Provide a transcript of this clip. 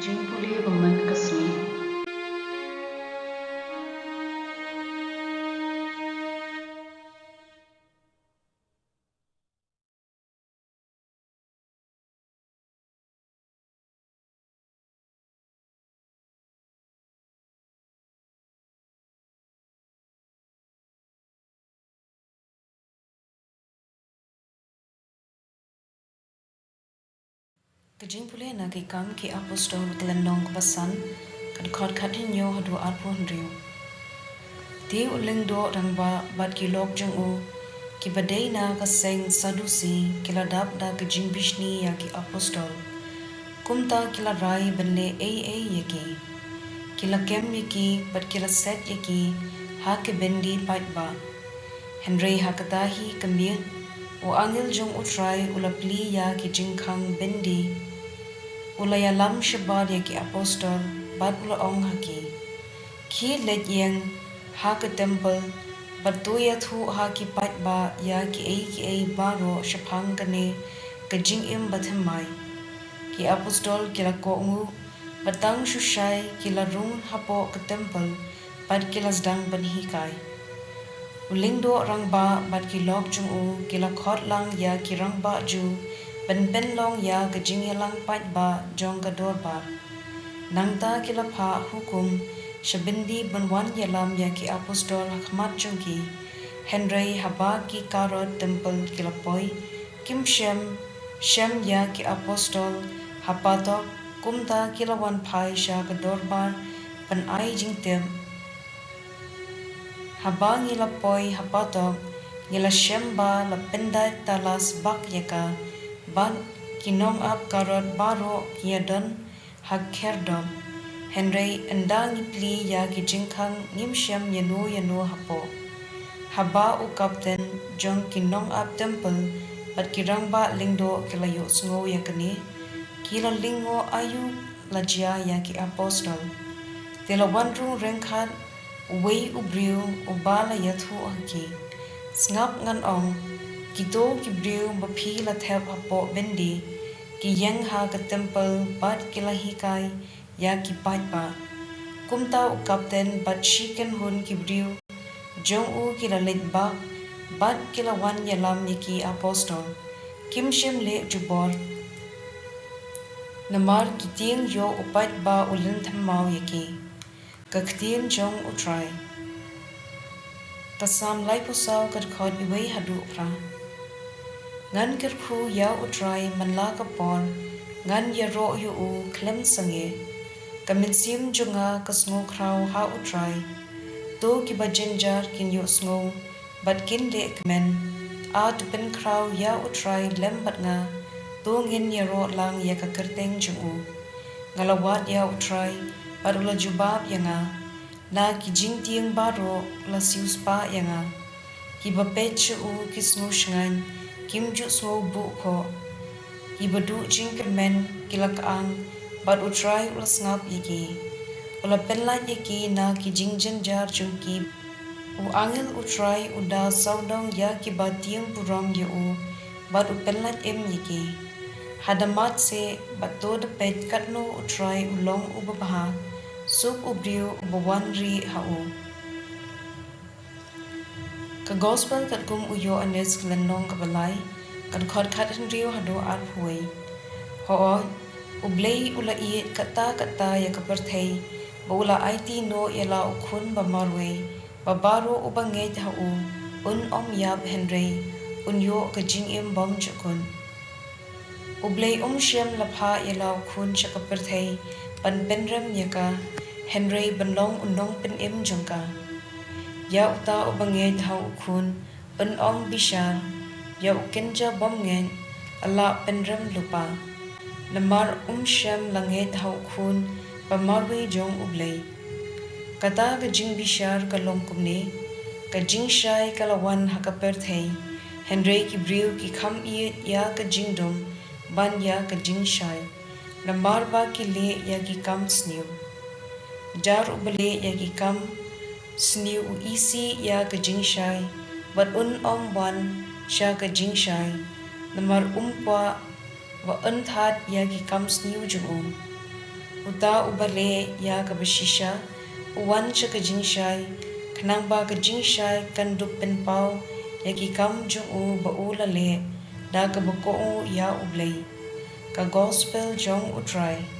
jingpule woman kasmi. Jingpule na kay kam ki apostol tlenong pasan kad khot khatin yo hadu arpon riu. Ti uling do rangba bat ki lok jeng u ki badai na ka seng sadusi kila dap da ka jingbishni ya ki apostol. Kumta kila rai benle ay yaki. Kila kem yaki bat kila set yaki ha ke bendi pat ba. Henry hakatahi kambir o angel jong utrai ulapli ya ki jingkang bendi. Ulaya lam shabad ya ki apostol bat ula ong haki. Ki let yang ha ke temple bat tu ya thu ha ki pat ba ya ki ay baro shapang kane ke jing im bathemai. Ki apostol kila ko ngu batang shushai kila rung hapo ke temple bat kila sedang benhikai. Uling do rang ba bat ki lok jung u kila khot lang ya ki rang ba ju ben long ya ke jing lang pat ba jong ka dor ba. Nang ta kila pha hukum shabindi banwan yalam ya ki apostol hakmat jungki Henry haba ki karot temple kila poi kim shem ya ki apostol hapatok kumta kila wan pai sha ka dor bar pan ai jing tem haba ngila poi hapatok ngila shem ba la pendai talas bak yaka ban kinong ap karot baro kiadon hakherdom Henry endang ipli ya ki jingkang ngimshem yanu hapo haba u kapten jong kinong ap temple bat kirang ba lingdo kilayo sngo yakani kila lingo ayu lajia ya ki apostol tela wandrung rengkhat wei ubriu ubala yathu haki snap ngan ong kito kibriu baphi la thep hapo bendi ki yang ha ka temple bat kila hikai ya ki pat ba kumta u kapten bat shiken hun kibriu jong u kila let ba bat kila wan yalam yaki apostol kim shem le jubor namar ktien yo upat ba ulin thammau yaki ka ktien jong utrai tasam lai pusaw kad khot iwei hadu pra ngan ker khu ya utrai manla ka pon ngan ya ro yu u klem sange kamin sim junga kasngo kraw ha utrai to ki ba jinjar kin yo sngo bat kin le kmen a pen kraw ya utrai lem bat nga to ngin ya ro lang ya ka kerteng jungu ngalawat ya utrai parula jubab yanga na ki jing tieng baro la sius pa yanga ki ba pechu u ki sngo shngan kim ju sngo bu ko ki ba du jing kermen kilak ang bat utrai ula snap yaki ula penlat yaki na ki jing jinjar jungki u angel utrai uda saudong ya ki ba tieng puram ya u bat u penlat em yaki hadamat se bat to de pet katno utrai ulong u babaha sup ubriu bawanri ha u ka gospel kat kum uyo anes klenong ka balai kan khot khat rio hado ar huai ho u Blei ula i kata ya ka perthei ula IT no yala ukhun ba marwe ba baro u bange ha u un om yap Henry un yo ka jing im bom chukun u Blei shem la pha yala ukhun cha ka perthei pan penrem yaka Henry banlong unong pen im jongka ya uta u bange ha ukhun un om bishar ya ukenja bom ngen ala penrem lupa namar shem langet hau khun pamarwe jong ublei kata ka jing bishar ka long kumne ka jing shai kalawan hakaper thei Henry ki briu ki kham i ya ka jing dom ban ya ka jing shai namar ba ki le ya ki kam sniu jar uble ya ki kam sniu u isi ya ka jing shai bat om wan sha ka jing shai namar pa wa anthat ya ki kam sniu jung uta ubale ya ka beshisha, uwan cha ka jingshai, kanang ba ka jingshai kan dup pen pau, ya ki kam jung u ba u la le, da ka bako u ya u Blei. Ka gospel jong utrai.